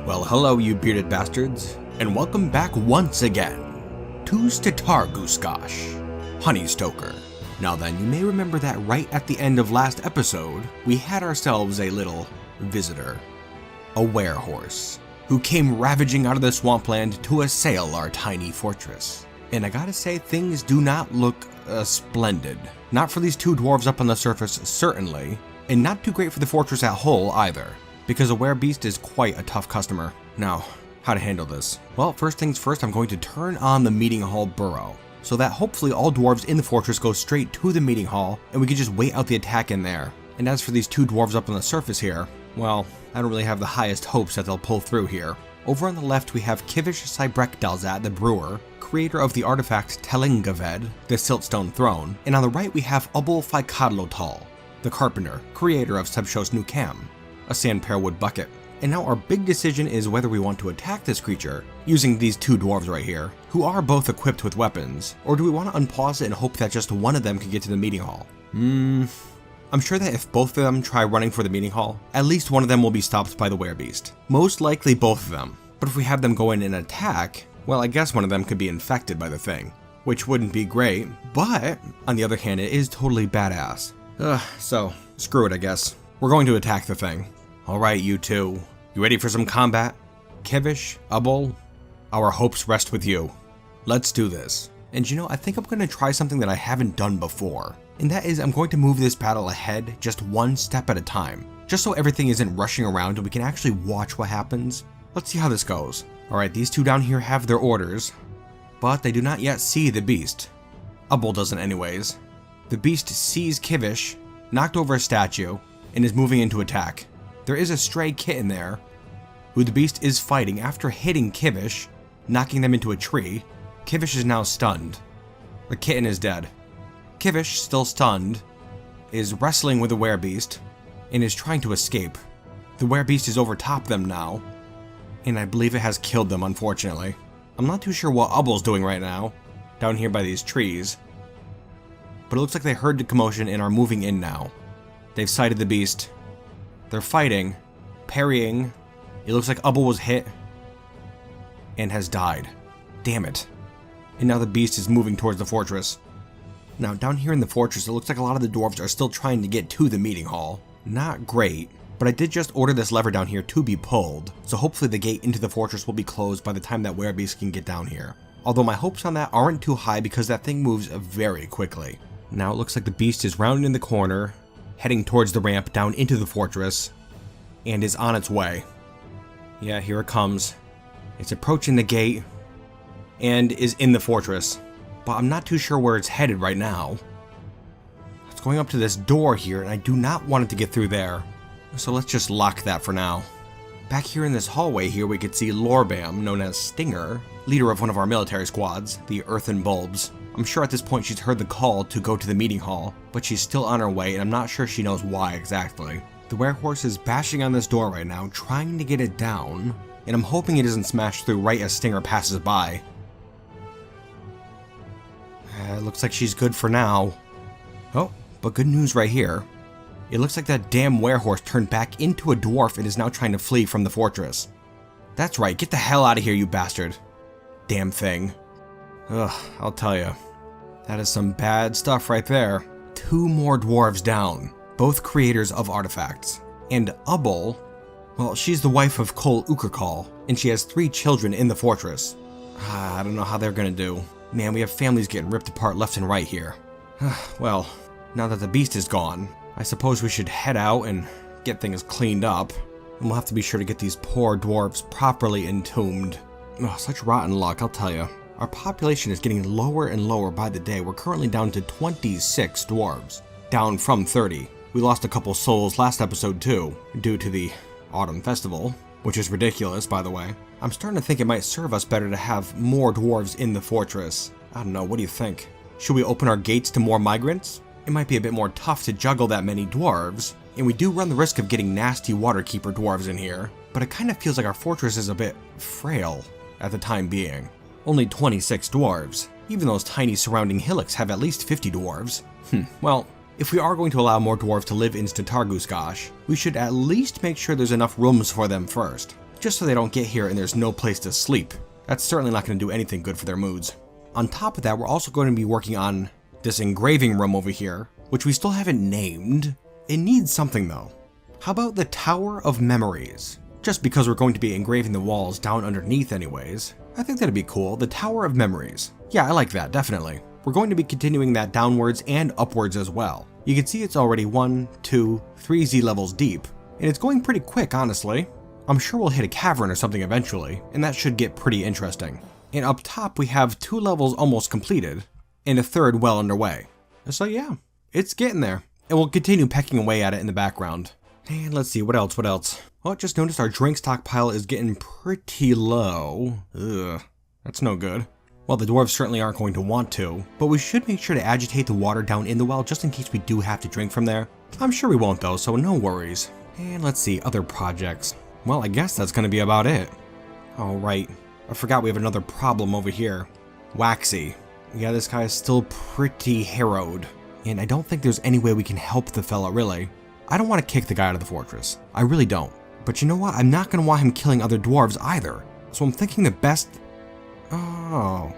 Well, hello you bearded bastards, and welcome back once again to Stetargusgash, Honeystoker. Now then, you may remember that right at the end of last episode, we had ourselves a little visitor, a werehorse, who came ravaging out of the swampland to assail our tiny fortress. And I gotta say, things do not look splendid. Not for these two dwarves up on the surface, certainly, and not too great for the fortress at whole either, because a werebeast is quite a tough customer. Now, how to handle this? Well, first things first, I'm going to turn on the meeting hall burrow, so that hopefully all dwarves in the fortress go straight to the meeting hall, and we can just wait out the attack in there. And as for these two dwarves up on the surface here, well, I don't really have the highest hopes that they'll pull through here. Over on the left, we have Kivish Cybrekdalzat the Brewer, creator of the artifact Telingaved, the Siltstone Throne, and on the right we have Ubul Fikadlotal, the Carpenter, creator of Sebshos Nukam, a sand pearwood bucket. And now our big decision is whether we want to attack this creature using these two dwarves right here, who are both equipped with weapons, or do we want to unpause it and hope that just one of them can get to the meeting hall? I'm sure that if both of them try running for the meeting hall, at least one of them will be stopped by the werebeast. Most likely both of them. But if we have them go in and attack, well, I guess one of them could be infected by the thing, which wouldn't be great, but on the other hand, it is totally badass. So screw it, I guess. We're going to attack the thing. Alright, you two. You ready for some combat? Kivish, Ubul, our hopes rest with you. Let's do this. And you know, I think I'm going to try something that I haven't done before. And that is, I'm going to move this battle ahead just one step at a time. Just so everything isn't rushing around and we can actually watch what happens. Let's see how this goes. Alright, these two down here have their orders, but they do not yet see the beast. Ubul doesn't anyways. The beast sees Kivish, knocked over a statue, and is moving into attack. There is a stray kitten there, who the beast is fighting after hitting Kivish, knocking them into a tree. Kivish is now stunned. The kitten is dead. Kivish, still stunned, is wrestling with the werebeast, and is trying to escape. The werebeast is over top them now, and I believe it has killed them, unfortunately. I'm not too sure what Ubul's doing right now, down here by these trees, but it looks like they heard the commotion and are moving in now. They've sighted the beast. They're fighting, parrying. It looks like Ubul was hit and has died. Damn it. And now the beast is moving towards the fortress. Now down here in the fortress, it looks like a lot of the dwarves are still trying to get to the meeting hall. Not great, but I did just order this lever down here to be pulled, so hopefully the gate into the fortress will be closed by the time that werebeast can get down here. Although my hopes on that aren't too high because that thing moves very quickly. Now it looks like the beast is rounding the corner, heading towards the ramp down into the fortress, and is on its way. Yeah, here it comes. It's approaching the gate, and is in the fortress, but I'm not too sure where it's headed right now. It's going up to this door here, and I do not want it to get through there, so let's just lock that for now. Back here in this hallway here, we could see Lorbam, known as Stinger, leader of one of our military squads, the Earthen Bulbs. I'm sure at this point she's heard the call to go to the meeting hall, but she's still on her way and I'm not sure she knows why exactly. The werehorse is bashing on this door right now, trying to get it down, and I'm hoping it doesn't smash through right as Stinger passes by. It looks like she's good for now. Oh, but good news right here. It looks like that damn werehorse turned back into a dwarf and is now trying to flee from the fortress. That's right, get the hell out of here, you bastard. Damn thing. Ugh, I'll tell you. That is some bad stuff right there. Two more dwarves down, both creators of artifacts. And Ubul, well, she's the wife of Kol Ukrkal, and she has 3 children in the fortress. I don't know how they're gonna do. Man, we have families getting ripped apart left and right here. Well, now that the beast is gone, I suppose we should head out and get things cleaned up. And we'll have to be sure to get these poor dwarves properly entombed. Oh, such rotten luck, I'll tell you. Our population is getting lower and lower by the day. We're currently down to 26 dwarves, down from 30. We lost a couple souls last episode too, due to the Autumn Festival, which is ridiculous, by the way. I'm starting to think it might serve us better to have more dwarves in the fortress. I don't know, what do you think? Should we open our gates to more migrants? It might be a bit more tough to juggle that many dwarves, and we do run the risk of getting nasty waterkeeper dwarves in here, but it kind of feels like our fortress is a bit frail at the time being. Only 26 dwarves. Even those tiny surrounding hillocks have at least 50 dwarves. Well, if we are going to allow more dwarves to live in Stetargusgash, we should at least make sure there's enough rooms for them first. just so they don't get here and there's no place to sleep. That's certainly not going to do anything good for their moods. On top of that, we're also going to be working on this engraving room over here, which we still haven't named. It needs something though. How about the Tower of Memories? Just because we're going to be engraving the walls down underneath anyways, I think that'd be cool. The Tower of Memories. Yeah, I like that, definitely. We're going to be continuing that downwards and upwards as well. You can see it's already 1, 2, 3 Z levels deep, and it's going pretty quick, honestly. I'm sure we'll hit a cavern or something eventually, and that should get pretty interesting. And up top, we have 2 levels almost completed, and a 3rd well underway. So yeah, it's getting there. And we'll continue pecking away at it in the background. And let's see, what else? Well, just noticed our drink stockpile is getting pretty low. Ugh, that's no good. Well, the dwarves certainly aren't going to want to, but we should make sure to agitate the water down in the well just in case we do have to drink from there. I'm sure we won't though, so no worries. And let's see, other projects. Well, I guess that's gonna be about it. All right. I forgot we have another problem over here. Waxy. Yeah, this guy is still pretty harrowed, and I don't think there's any way we can help the fella, really. I don't want to kick the guy out of the fortress. I really don't. But you know what? I'm not going to want him killing other dwarves either. So I'm thinking the best... Oh.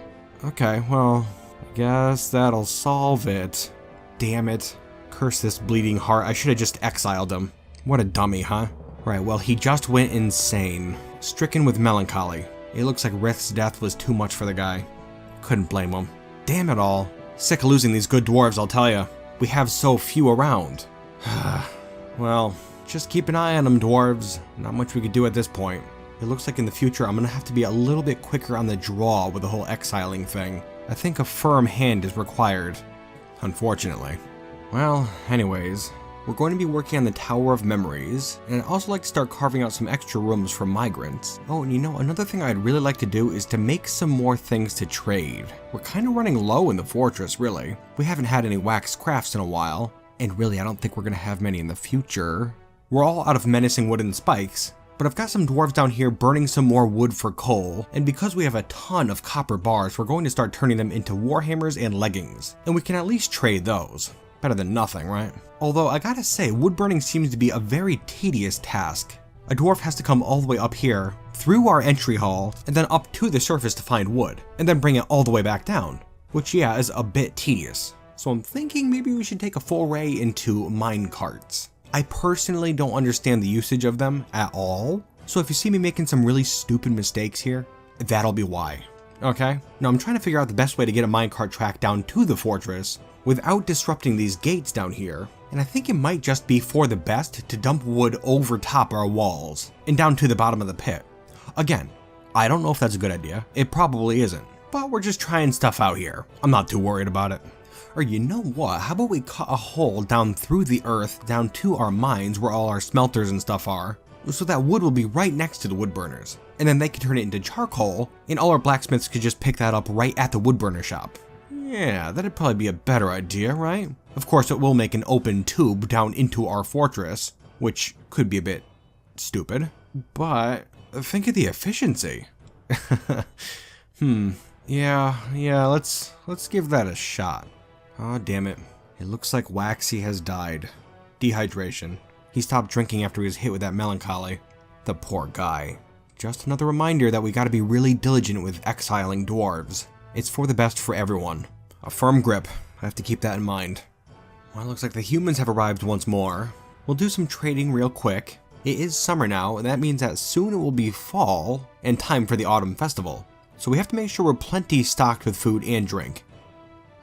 Okay, well, I guess that'll solve it. Damn it. Curse this bleeding heart. I should have just exiled him. What a dummy, huh? Right, well, he just went insane. Stricken with melancholy. It looks like Rith's death was too much for the guy. Couldn't blame him. Damn it all. Sick of losing these good dwarves, I'll tell ya. We have so few around. Well, just keep an eye on them, dwarves. Not much we could do at this point. It looks like in the future I'm gonna have to be a little bit quicker on the draw with the whole exiling thing. I think a firm hand is required. Unfortunately. Well, anyways. We're going to be working on the Tower of Memories, and I'd also like to start carving out some extra rooms for migrants. Oh, and you know, another thing I'd really like to do is to make some more things to trade. We're kind of running low in the fortress, really. We haven't had any wax crafts in a while, and really I don't think we're going to have many in the future. We're all out of menacing wooden spikes, but I've got some dwarves down here burning some more wood for coal, and because we have a ton of copper bars, we're going to start turning them into warhammers and leggings, and we can at least trade those. Better than nothing, right? Although I gotta say, wood burning seems to be a very tedious task. A dwarf has to come all the way up here, through our entry hall, and then up to the surface to find wood, and then bring it all the way back down, which yeah, is a bit tedious. So I'm thinking maybe we should take a foray into mine carts. I personally don't understand the usage of them at all, so if you see me making some really stupid mistakes here, that'll be why. Okay? Now I'm trying to figure out the best way to get a minecart track down to the fortress without disrupting these gates down here, and I think it might just be for the best to dump wood over top our walls and down to the bottom of the pit. Again, I don't know if that's a good idea. It probably isn't, but we're just trying stuff out here. I'm not too worried about it. Or you know what, how about we cut a hole down through the earth down to our mines where all our smelters and stuff are, so that wood will be right next to the wood burners, and then they can turn it into charcoal, and all our blacksmiths could just pick that up right at the wood burner shop. Yeah, that'd probably be a better idea, right? Of course, it will make an open tube down into our fortress, which could be a bit stupid, but think of the efficiency. Yeah, let's give that a shot. Oh, damn it. It looks like Waxy has died. Dehydration. He stopped drinking after he was hit with that melancholy. The poor guy. Just another reminder that we gotta be really diligent with exiling dwarves. It's for the best for everyone. A firm grip. I have to keep that in mind. Well, it looks like the humans have arrived once more. We'll do some trading real quick. It is summer now, and that means that soon it will be fall and time for the autumn festival. So we have to make sure we're plenty stocked with food and drink.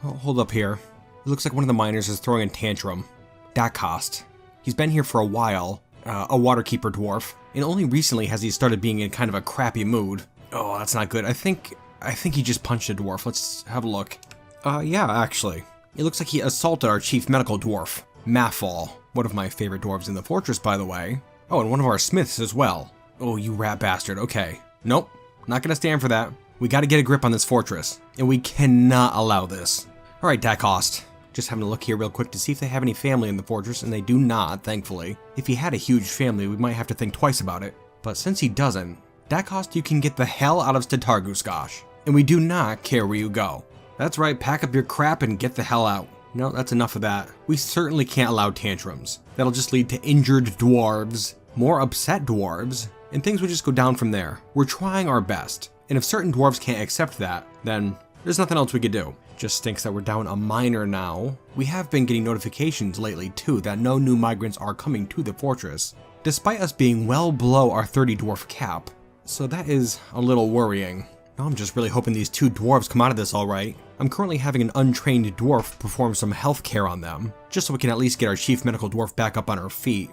Oh, hold up here. It looks like one of the miners is throwing a tantrum. That cost. He's been here for a while, a waterkeeper dwarf, and only recently has he started being in kind of a crappy mood. Oh, that's not good. I think he just punched a dwarf. Let's have a look. Yeah, actually. It looks like he assaulted our chief medical dwarf, Maffal, one of my favorite dwarves in the fortress, by the way. Oh, and one of our smiths as well. Oh, you rat bastard. Okay. Nope. Not gonna stand for that. We gotta get a grip on this fortress, and we cannot allow this. Alright, Dacost. Just having a look here real quick to see if they have any family in the fortress, and they do not, thankfully. If he had a huge family, we might have to think twice about it. But since he doesn't, Dacost, you can get the hell out of Stetargusgash, and we do not care where you go. That's right, pack up your crap and get the hell out. No, that's enough of that. We certainly can't allow tantrums. That'll just lead to injured dwarves, more upset dwarves, and things would just go down from there. We're trying our best, and if certain dwarves can't accept that, then there's nothing else we could do. Just stinks that we're down a miner now. We have been getting notifications lately too that no new migrants are coming to the fortress, despite us being well below our 30 dwarf cap, so that is a little worrying. Now I'm just really hoping these 2 dwarves come out of this alright. I'm currently having an untrained dwarf perform some health care on them, just so we can at least get our chief medical dwarf back up on her feet.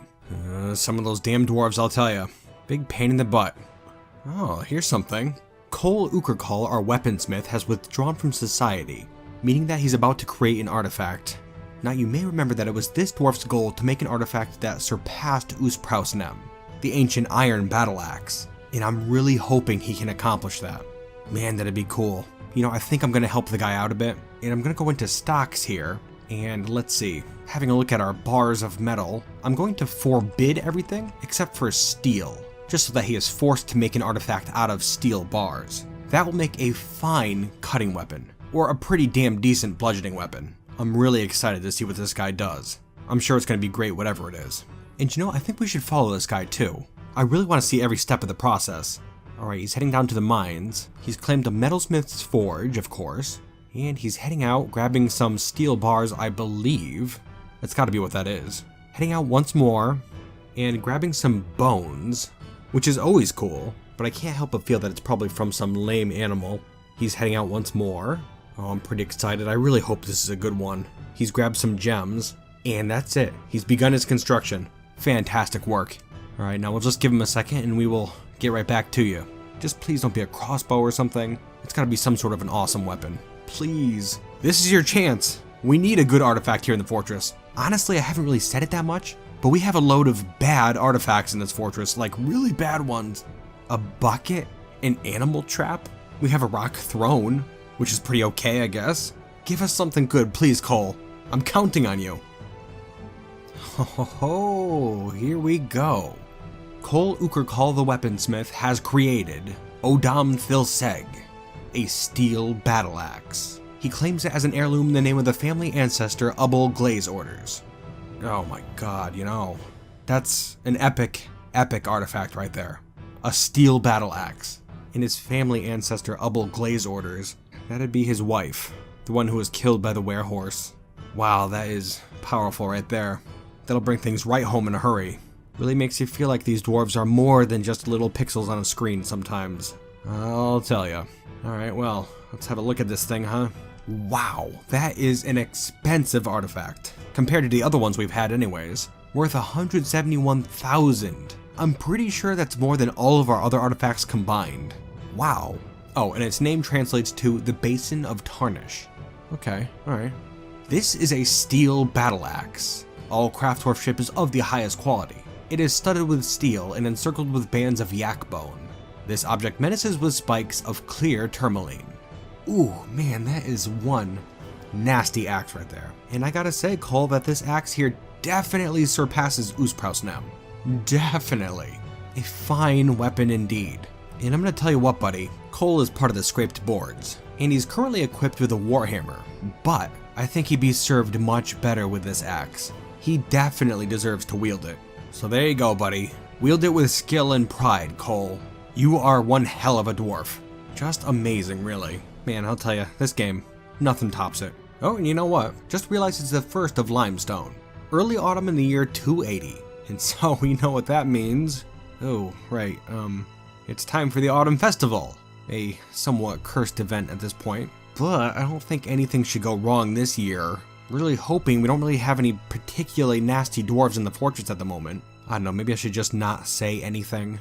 Some of those damn dwarves, I'll tell ya. Big pain in the butt. Oh, here's something. Cole Ukerkal, our weaponsmith, has withdrawn from society, meaning that he's about to create an artifact. Now you may remember that it was this dwarf's goal to make an artifact that surpassed Usprausnem, the ancient iron battle axe, and I'm really hoping he can accomplish that. Man, that'd be cool. You know, I think I'm going to help the guy out a bit, and I'm going to go into stocks here, and let's see. Having a look at our bars of metal, I'm going to forbid everything except for steel, just so that he is forced to make an artifact out of steel bars. That will make a fine cutting weapon, or a pretty damn decent bludgeoning weapon. I'm really excited to see what this guy does. I'm sure it's going to be great whatever it is. And you know, I think we should follow this guy too. I really want to see every step of the process. Alright, he's heading down to the mines. He's claimed a metalsmith's forge, of course. And he's heading out, grabbing some steel bars, I believe. That's gotta be what that is. Heading out once more, and grabbing some bones, which is always cool, but I can't help but feel that it's probably from some lame animal. He's heading out once more. Oh, I'm pretty excited. I really hope this is a good one. He's grabbed some gems, and that's it. He's begun his construction. Fantastic work. Alright, now we'll just give him a second and we will get right back to you. Just please don't be a crossbow or something. It's gotta be some sort of an awesome weapon. Please. This is your chance. We need a good artifact here in the fortress. Honestly, I haven't really said it that much, but we have a load of bad artifacts in this fortress, like really bad ones. A bucket? An animal trap? We have a rock throne, which is pretty okay, I guess. Give us something good, please, Cole. I'm counting on you. Ho ho ho, here we go. Cole Ukerkal the weaponsmith has created Odam Thilseg, a steel battle axe. He claims it as an heirloom in the name of the family ancestor Ubble Glaze Orders. Oh my god, you know, that's an epic artifact right there. A steel battle axe. And his family ancestor Ubble Glaze Orders, that'd be his wife, the one who was killed by the werehorse. Wow, that is powerful right there. That'll bring things right home in a hurry. Really makes you feel like these dwarves are more than just little pixels on a screen sometimes. I'll tell ya. Alright, well, let's have a look at this thing, huh? Wow, that is an expensive artifact, compared to the other ones we've had anyways. Worth 171,000. I'm pretty sure that's more than all of our other artifacts combined. Wow. Oh, and its name translates to the Basin of Tarnish. Okay, alright. This is a steel battle axe. All craft workmanship is of the highest quality. It is studded with steel and encircled with bands of yak bone. This object menaces with spikes of clear tourmaline. Ooh, man, that is one nasty axe right there. And I gotta say, Cole, that this axe here definitely surpasses Usprausnem. Definitely. A fine weapon indeed. And I'm gonna tell you what, buddy, Cole is part of the scraped boards, and he's currently equipped with a warhammer, but I think he'd be served much better with this axe. He definitely deserves to wield it. So there you go, buddy. Wield it with skill and pride, Cole. You are one hell of a dwarf. Just amazing, really. Man, I'll tell you, this game, nothing tops it. Oh, and you know what? Just realized it's the first of limestone. Early autumn in the year 280. And so we know what that means. Oh, right, it's time for the Autumn Festival. A somewhat cursed event at this point. But I don't think anything should go wrong this year. Really hoping we don't really have any particularly nasty dwarves in the fortress at the moment. I don't know, maybe I should just not say anything.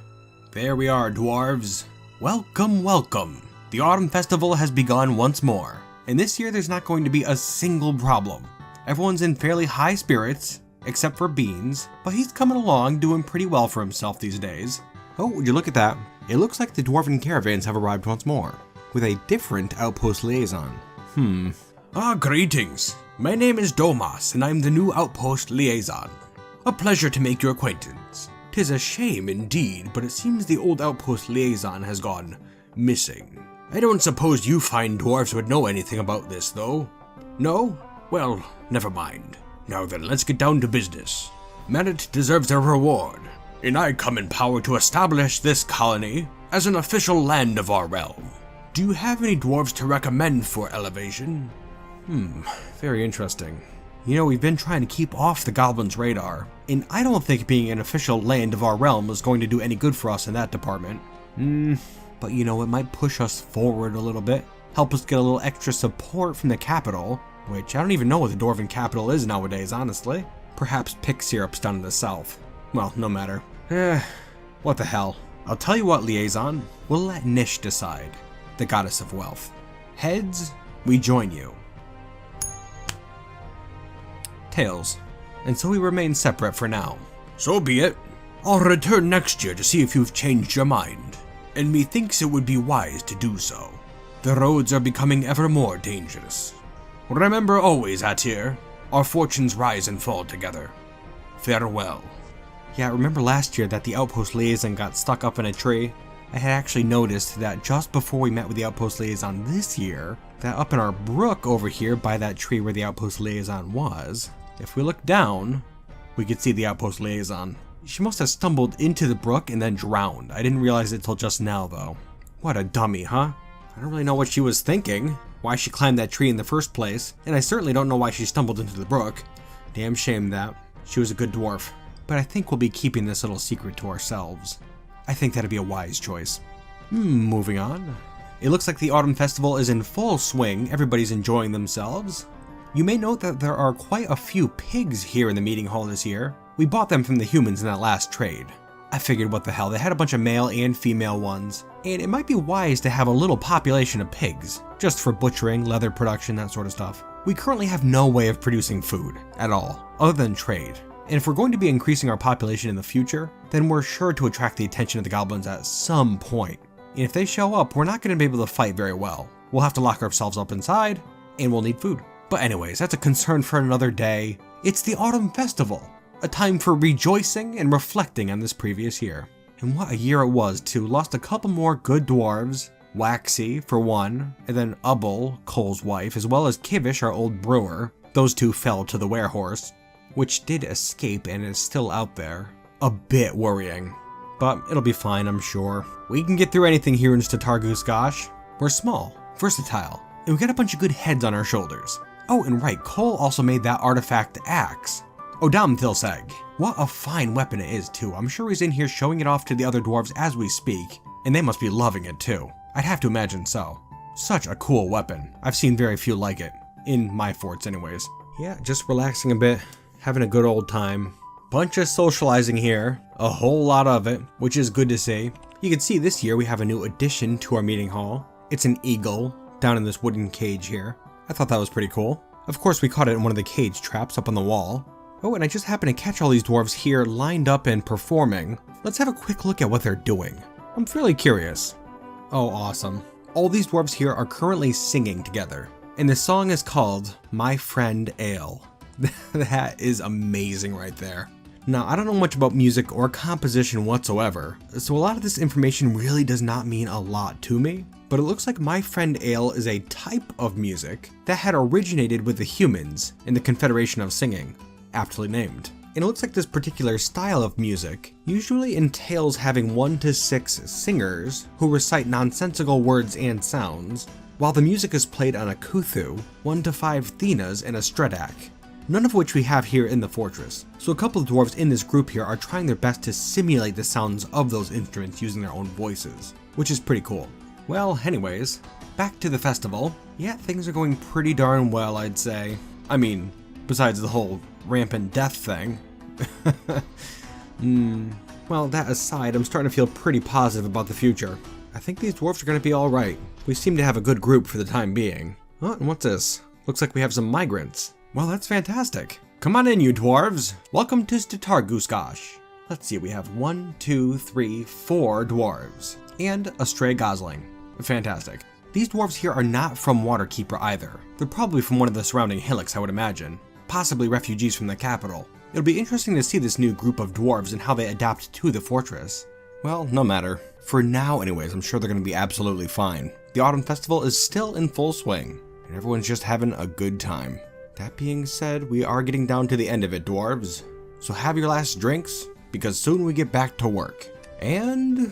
There we are, dwarves. Welcome, welcome. The Autumn Festival has begun once more, and this year there's not going to be a single problem. Everyone's in fairly high spirits, except for Beans, but he's coming along doing pretty well for himself these days. Oh, would you look at that? It looks like the Dwarven caravans have arrived once more, with a different outpost liaison. Greetings. My name is Domas, and I'm the new outpost liaison. A pleasure to make your acquaintance. 'Tis a shame indeed, but it seems the old outpost liaison has gone missing. I don't suppose you fine dwarves would know anything about this, though? No? Well, never mind. Now then, let's get down to business. Merit deserves a reward. and I come in power to establish this colony as an official land of our realm. Do you have any dwarves to recommend for elevation? Very interesting. You know, we've been trying to keep off the goblins' radar, and I don't think being an official land of our realm is going to do any good for us in that department. But you know, it might push us forward a little bit, help us get a little extra support from the capital, which I don't even know what the Dwarven capital is nowadays, honestly. Perhaps pick syrups down in the south. Well, no matter. What the hell. I'll tell you what, liaison, we'll let Nish decide, the goddess of wealth. Heads, we join you. Tails, and so we remain separate for now. So be it. I'll return next year to see if you've changed your mind, and methinks it would be wise to do so. The roads are becoming ever more dangerous. Remember always, Atir, our fortunes rise and fall together. Farewell. Yeah, remember last year that the outpost liaison got stuck up in a tree? I had actually noticed that just before we met with the outpost liaison this year, that up in our brook over here by that tree where the outpost liaison was, if we look down, we could see the outpost liaison. She must have stumbled into the brook and then drowned. I didn't realize it till just now though. What a dummy, huh? I don't really know what she was thinking, why she climbed that tree in the first place, and I certainly don't know why she stumbled into the brook. Damn shame that. She was a good dwarf. But I think we'll be keeping this little secret to ourselves. I think that'd be a wise choice. Moving on. It looks like the Autumn Festival is in full swing, everybody's enjoying themselves. You may note that there are quite a few pigs here in the meeting hall this year. We bought them from the humans in that last trade. I figured what the hell, they had a bunch of male and female ones, and it might be wise to have a little population of pigs, just for butchering, leather production, that sort of stuff. We currently have no way of producing food, at all, other than trade. And if we're going to be increasing our population in the future, then we're sure to attract the attention of the goblins at some point. And if they show up, we're not going to be able to fight very well. We'll have to lock ourselves up inside, and we'll need food. But anyways, that's a concern for another day. It's the Autumn Festival, a time for rejoicing and reflecting on this previous year. And what a year it was too. Lost a couple more good dwarves, Waxy for one, and then Ubble, Cole's wife, as well as Kivish, our old brewer. Those two fell to the werehorse, which did escape and is still out there. A bit worrying, but it'll be fine, I'm sure. We can get through anything here in Stetargusgash. We're small, versatile, and we got a bunch of good heads on our shoulders. Oh, and right, Cole also made that artifact axe. Odamthilseg. What a fine weapon it is too. I'm sure he's in here showing it off to the other dwarves as we speak, and they must be loving it too. I'd have to imagine so. Such a cool weapon. I've seen very few like it, in my forts anyways. Yeah, just relaxing a bit, having a good old time. Bunch of socializing here, a whole lot of it, which is good to see. You can see this year we have a new addition to our meeting hall. It's an eagle down in this wooden cage here. I thought that was pretty cool. Of course, we caught it in one of the cage traps up on the wall. Oh, and I just happened to catch all these dwarves here lined up and performing. Let's have a quick look at what they're doing. I'm fairly curious. Oh, awesome. All these dwarves here are currently singing together, and the song is called My Friend Ale. That is amazing right there. Now, I don't know much about music or composition whatsoever, so a lot of this information really does not mean a lot to me, but it looks like My Friend Ale is a type of music that had originated with the humans in the Confederation of Singing, aptly named. And it looks like this particular style of music usually entails having 1 to 6 singers who recite nonsensical words and sounds, while the music is played on a kuthu, 1 to 5 thenas, and a stredak, none of which we have here in the fortress. So a couple of dwarves in this group here are trying their best to simulate the sounds of those instruments using their own voices, which is pretty cool. Well, anyways, back to the festival. Yeah, things are going pretty darn well, I'd say. I mean, besides the whole rampant death thing. Well, that aside, I'm starting to feel pretty positive about the future. I think these dwarves are going to be alright. We seem to have a good group for the time being. Oh, and what's this? Looks like we have some migrants. Well, that's fantastic. Come on in, you dwarves. Welcome to Stetargusgash. Let's see, we have 1, 2, 3, 4 dwarves. And a stray gosling. Fantastic. These dwarves here are not from Waterkeeper either. They're probably from one of the surrounding hillocks, I would imagine. Possibly refugees from the capital. It'll be interesting to see this new group of dwarves and how they adapt to the fortress. Well, no matter. For now anyways, I'm sure they're going to be absolutely fine. The Autumn Festival is still in full swing, and everyone's just having a good time. That being said, we are getting down to the end of it, dwarves. So have your last drinks, because soon we get back to work. And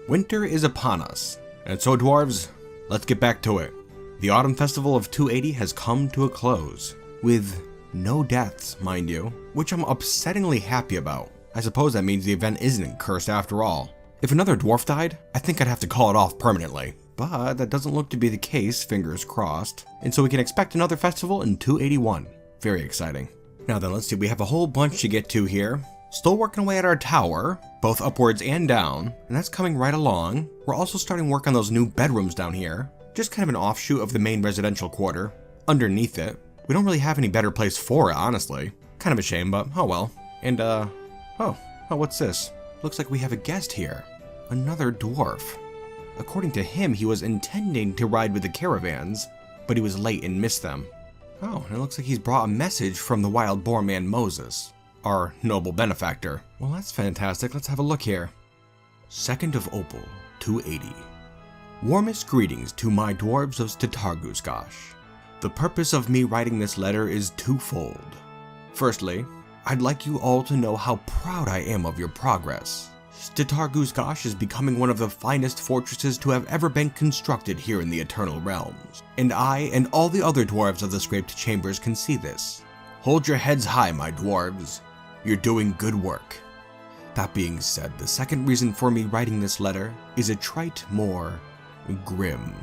winter is upon us. And so dwarves, let's get back to it. The Autumn Festival of 280 has come to a close, with no deaths, mind you, which I'm upsettingly happy about. I suppose that means the event isn't cursed after all. If another dwarf died, I think I'd have to call it off permanently. But that doesn't look to be the case, fingers crossed. And so we can expect another festival in 281. Very exciting. Now then, let's see, we have a whole bunch to get to here. Still working away at our tower, both upwards and down, and that's coming right along. We're also starting work on those new bedrooms down here. Just kind of an offshoot of the main residential quarter. Underneath it, we don't really have any better place for it, honestly. Kind of a shame, but oh well. And oh, what's this? Looks like we have a guest here. Another dwarf. According to him, he was intending to ride with the caravans, but he was late and missed them. Oh, and it looks like he's brought a message from the wild boar man Moses, our noble benefactor. Well, that's fantastic. Let's have a look here. 2nd of Opal, 280. Warmest greetings to my dwarves of Stetargusgash. The purpose of me writing this letter is twofold. Firstly, I'd like you all to know how proud I am of your progress. Stetargusgash is becoming one of the finest fortresses to have ever been constructed here in the Eternal Realms, and I and all the other dwarves of the Scraped Chambers can see this. Hold your heads high, my dwarves. You're doing good work. That being said, the second reason for me writing this letter is a trite more grim.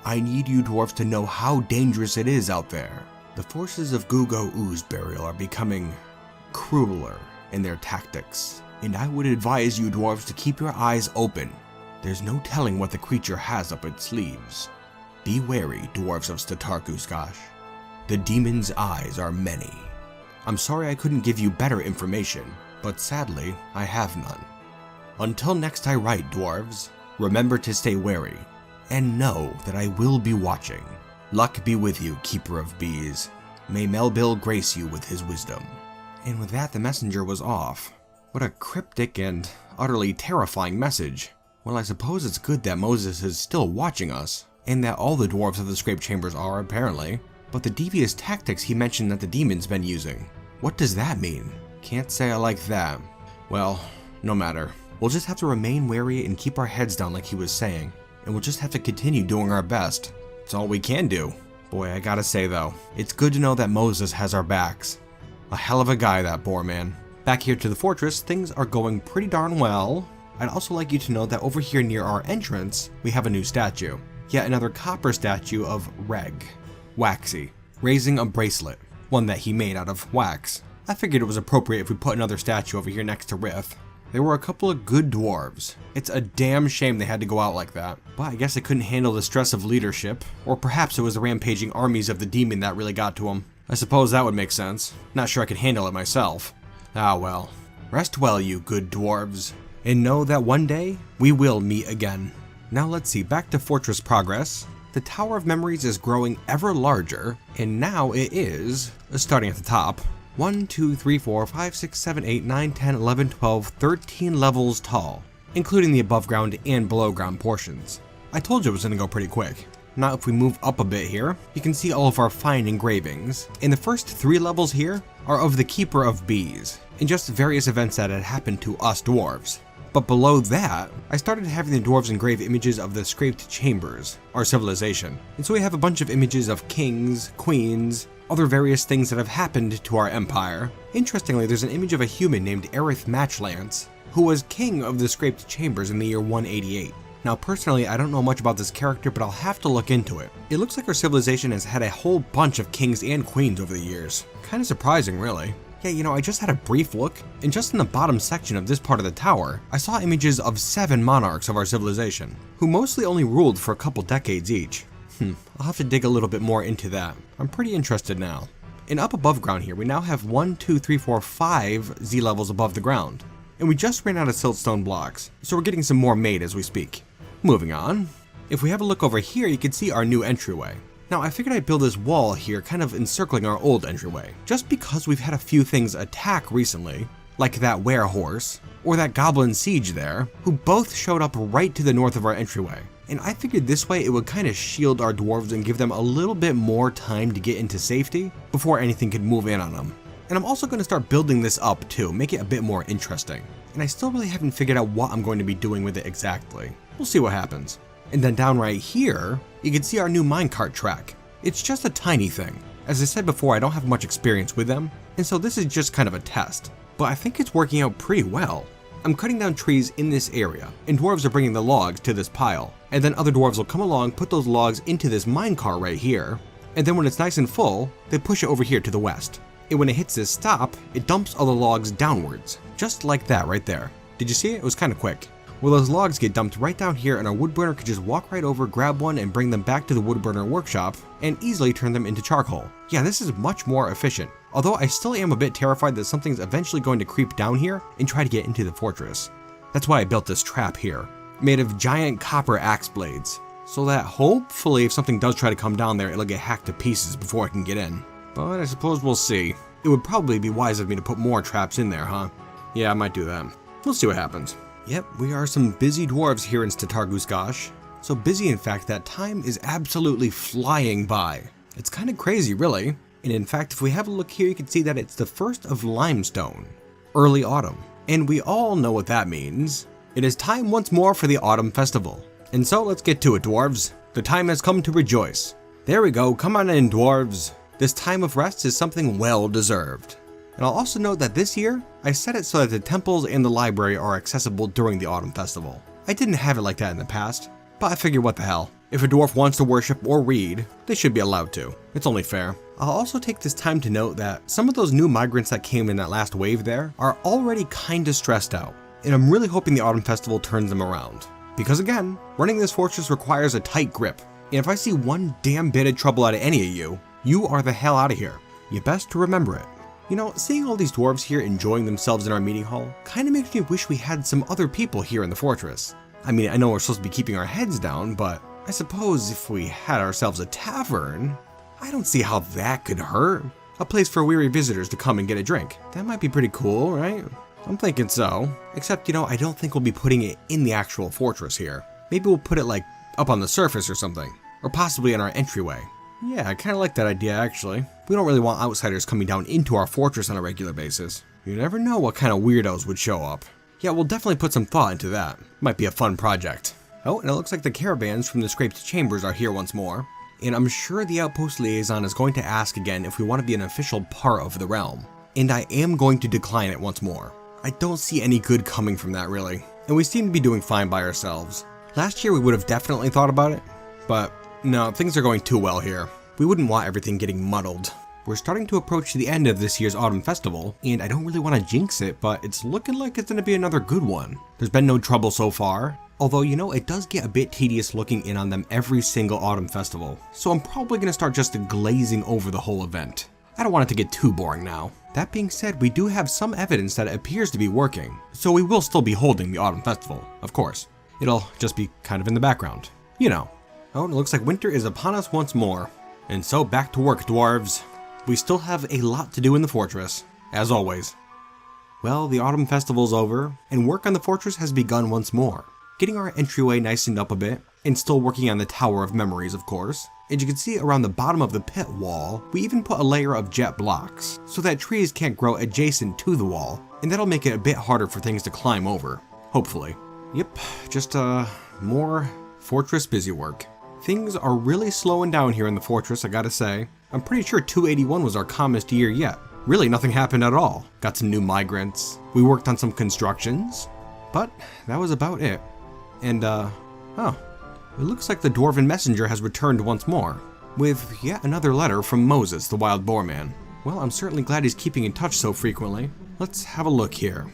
I need you dwarves to know how dangerous it is out there. The forces of Gugo Oozeburial are becoming crueler in their tactics, and I would advise you dwarves to keep your eyes open. There's no telling what the creature has up its sleeves. Be wary, dwarves of Stetargusgash. The demon's eyes are many. I'm sorry I couldn't give you better information, but sadly, I have none. Until next I write, dwarves, remember to stay wary, and know that I will be watching. Luck be with you, keeper of bees. May Melville grace you with his wisdom. And with that, the messenger was off. What a cryptic and utterly terrifying message. Well, I suppose it's good that Moses is still watching us, and that all the dwarves of the Scraped Chambers are, apparently. But the devious tactics he mentioned that the demon's been using, what does that mean? Can't say I like that. Well, no matter. We'll just have to remain wary and keep our heads down like he was saying, and we'll just have to continue doing our best. It's all we can do. Boy, I gotta say though, it's good to know that Moses has our backs. A hell of a guy, that boar man. Back here to the fortress, things are going pretty darn well. I'd also like you to know that over here near our entrance, we have a new statue. Yet another copper statue of Reg, Waxy, raising a bracelet, one that he made out of wax. I figured it was appropriate if we put another statue over here next to Rith. There were a couple of good dwarves. It's a damn shame they had to go out like that, but I guess they couldn't handle the stress of leadership, or perhaps it was the rampaging armies of the demon that really got to them. I suppose that would make sense. Not sure I could handle it myself. Ah well. Rest well, you good dwarves, and know that one day we will meet again. Now let's see, back to fortress progress. The Tower of Memories is growing ever larger, and now it is, starting at the top, 1, 2, 3, 4, 5, 6, 7, 8, 9, 10, 11, 12, 13 levels tall, including the above ground and below ground portions. I told you it was going to go pretty quick. Now if we move up a bit here, you can see all of our fine engravings, and the first 3 levels here are of the Keeper of Bees, and just various events that had happened to us dwarves. But below that, I started having the dwarves engrave images of the Scraped Chambers, our civilization. And so we have a bunch of images of kings, queens, other various things that have happened to our empire. Interestingly, there's an image of a human named Aerith Matchlance, who was king of the Scraped Chambers in the year 188. Now personally, I don't know much about this character, but I'll have to look into it. It looks like our civilization has had a whole bunch of kings and queens over the years. Kinda surprising, really. Yeah, you know, I just had a brief look, and just in the bottom section of this part of the tower, I saw images of 7 monarchs of our civilization, who mostly only ruled for a couple decades each. I'll have to dig a little bit more into that. I'm pretty interested now. And up above ground here, we now have 1, 2, 3, 4, 5 Z levels above the ground. And we just ran out of siltstone blocks, so we're getting some more made as we speak. Moving on. If we have a look over here, you can see our new entryway. Now, I figured I'd build this wall here kind of encircling our old entryway, just because we've had a few things attack recently, like that werehorse, or that goblin siege there, who both showed up right to the north of our entryway. And I figured this way it would kind of shield our dwarves and give them a little bit more time to get into safety before anything could move in on them. And I'm also going to start building this up too, make it a bit more interesting. And I still really haven't figured out what I'm going to be doing with it exactly. We'll see what happens. And then down right here, you can see our new minecart track. It's just a tiny thing. As I said before, I don't have much experience with them, and so this is just kind of a test. But I think it's working out pretty well. I'm cutting down trees in this area, and dwarves are bringing the logs to this pile. And then other dwarves will come along, put those logs into this minecart right here, and then when it's nice and full, they push it over here to the west. And when it hits this stop, it dumps all the logs downwards, just like that right there. Did you see it? It was kind of quick. Well, those logs get dumped right down here, and our woodburner could just walk right over, grab one, and bring them back to the woodburner workshop, and easily turn them into charcoal. Yeah, this is much more efficient. Although I still am a bit terrified that something's eventually going to creep down here and try to get into the fortress. That's why I built this trap here, made of giant copper axe blades, so that hopefully if something does try to come down there, it'll get hacked to pieces before I can get in. But I suppose we'll see. It would probably be wise of me to put more traps in there, huh? Yeah, I might do that. We'll see what happens. Yep, we are some busy dwarves here in Stetargusgash. So busy in fact that time is absolutely flying by. It's kind of crazy really. And in fact, if we have a look here, you can see that it's the 1st of limestone, early autumn. And we all know what that means. It is time once more for the autumn festival. And so let's get to it, dwarves. The time has come to rejoice. There we go, come on in, dwarves. This time of rest is something well deserved. And I'll also note that this year, I set it so that the temples and the library are accessible during the autumn festival. I didn't have it like that in the past, but I figured what the hell. If a dwarf wants to worship or read, they should be allowed to. It's only fair. I'll also take this time to note that some of those new migrants that came in that last wave there are already kinda stressed out. And I'm really hoping the autumn festival turns them around. Because again, running this fortress requires a tight grip. And if I see one damn bit of trouble out of any of you, you are the hell out of here. You best to remember it. You know, seeing all these dwarves here enjoying themselves in our meeting hall kinda makes me wish we had some other people here in the fortress. I mean, I know we're supposed to be keeping our heads down, but I suppose if we had ourselves a tavern, I don't see how that could hurt. A place for weary visitors to come and get a drink. That might be pretty cool, right? I'm thinking so. Except, you know, I don't think we'll be putting it in the actual fortress here. Maybe we'll put it like up on the surface or something. Or possibly in our entryway. Yeah, I kinda like that idea actually. We don't really want outsiders coming down into our fortress on a regular basis. You never know what kind of weirdos would show up. Yeah, we'll definitely put some thought into that. Might be a fun project. Oh, and it looks like the caravans from the scraped chambers are here once more. And I'm sure the outpost liaison is going to ask again if we want to be an official part of the realm. And I am going to decline it once more. I don't see any good coming from that really. And we seem to be doing fine by ourselves. Last year we would have definitely thought about it, but no, things are going too well here. We wouldn't want everything getting muddled. We're starting to approach the end of this year's autumn festival, and I don't really want to jinx it, but it's looking like it's going to be another good one. There's been no trouble so far, although you know, it does get a bit tedious looking in on them every single autumn festival, so I'm probably going to start just glazing over the whole event. I don't want it to get too boring now. That being said, we do have some evidence that it appears to be working, so we will still be holding the autumn festival, of course. It'll just be kind of in the background, you know. Oh, and it looks like winter is upon us once more. And so back to work, dwarves. We still have a lot to do in the fortress, as always. Well, the autumn festival's over, and work on the fortress has begun once more. Getting our entryway nicened up a bit, and still working on the Tower of Memories, of course. As you can see around the bottom of the pit wall, we even put a layer of jet blocks, so that trees can't grow adjacent to the wall, and that'll make it a bit harder for things to climb over, hopefully. Yep, just more fortress busy work. Things are really slowing down here in the fortress, I gotta say. I'm pretty sure 281 was our calmest year yet. Really nothing happened at all. Got some new migrants, we worked on some constructions, but that was about it. And oh, it looks like the Dwarven messenger has returned once more, with yet another letter from Moses, the wild boar man. Well, I'm certainly glad he's keeping in touch so frequently. Let's have a look here.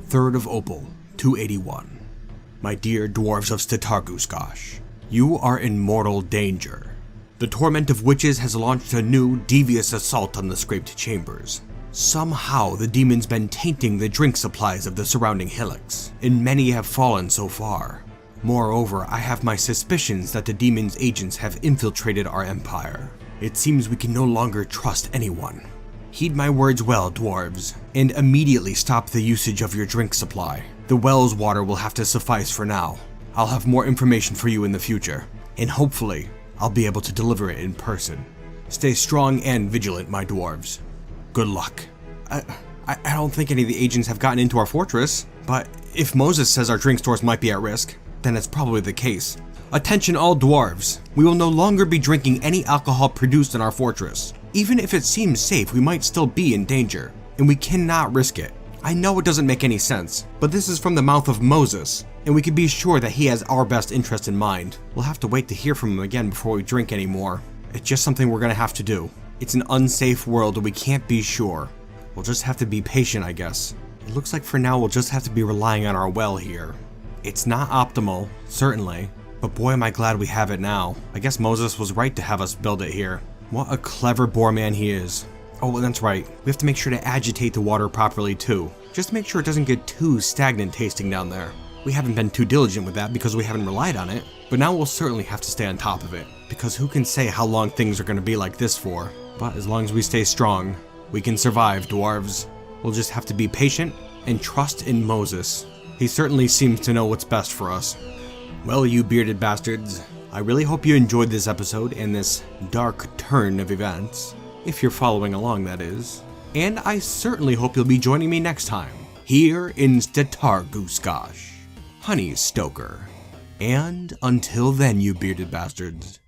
3rd of Opal, 281. My dear dwarves of Stetargusgash, you are in mortal danger. The torment of witches has launched a new, devious assault on the scraped chambers. Somehow the demon's been tainting the drink supplies of the surrounding hillocks, and many have fallen so far. Moreover, I have my suspicions that the demon's agents have infiltrated our empire. It seems we can no longer trust anyone. Heed my words well, dwarves, and immediately stop the usage of your drink supply. The well's water will have to suffice for now. I'll have more information for you in the future, and hopefully, I'll be able to deliver it in person. Stay strong and vigilant, my dwarves. Good luck. I don't think any of the agents have gotten into our fortress, but if Moses says our drink stores might be at risk, then it's probably the case. Attention all dwarves, we will no longer be drinking any alcohol produced in our fortress. Even if it seems safe, we might still be in danger, and we cannot risk it. I know it doesn't make any sense, but this is from the mouth of Moses, and we can be sure that he has our best interest in mind. We'll have to wait to hear from him again before we drink anymore. It's just something we're gonna have to do. It's an unsafe world and we can't be sure. We'll just have to be patient, I guess. It looks like for now we'll just have to be relying on our well here. It's not optimal, certainly, but boy am I glad we have it now. I guess Moses was right to have us build it here. What a clever boar man he is. Oh, that's right. We have to make sure to agitate the water properly too. Just to make sure it doesn't get too stagnant tasting down there. We haven't been too diligent with that because we haven't relied on it, but now we'll certainly have to stay on top of it, because who can say how long things are going to be like this for? But as long as we stay strong, we can survive, dwarves. We'll just have to be patient and trust in Moses. He certainly seems to know what's best for us. Well, you bearded bastards, I really hope you enjoyed this episode and this dark turn of events, if you're following along, that is. And I certainly hope you'll be joining me next time, here in Stetargusgash, Honeystoker. And until then, you bearded bastards,